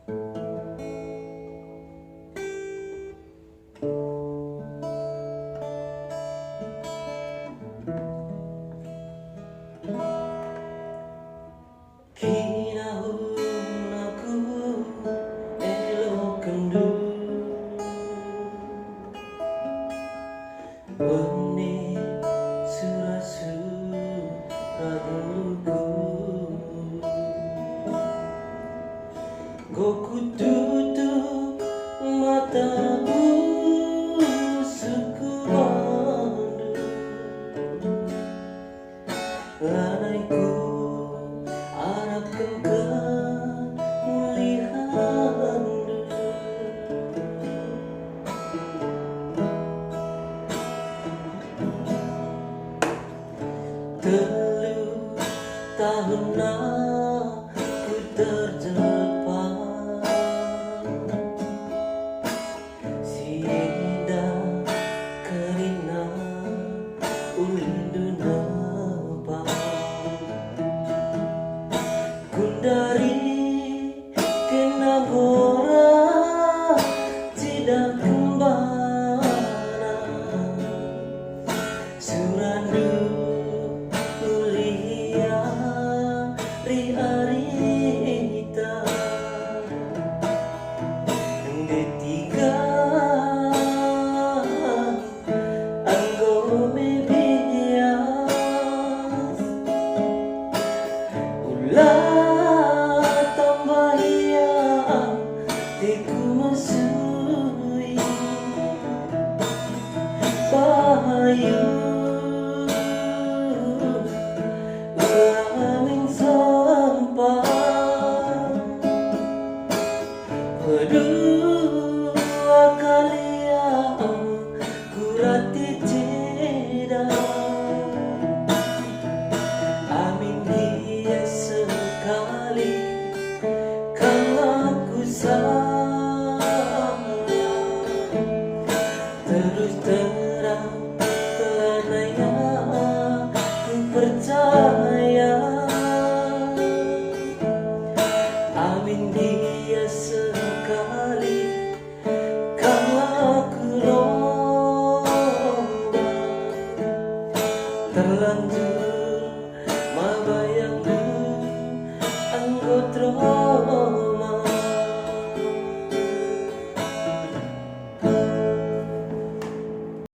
Kinahun aku elok kendu Wene surah-surahku Goku tutup mataku suku mandu Lanaiku harapkan melihat Telu tahun aku terjebak Si indah kerina unduna Kundari kenagora tidak kembali Surandu mulia riarita Ketiga anggo mebias Ulah Tiku mesui Bahayu Ulaming sampah Berdua kalian Kurati tidak Amin dia sekali Kalau aku terus terang telanaya ku percaya Amin dia sekali kalau aku lomba terlanjur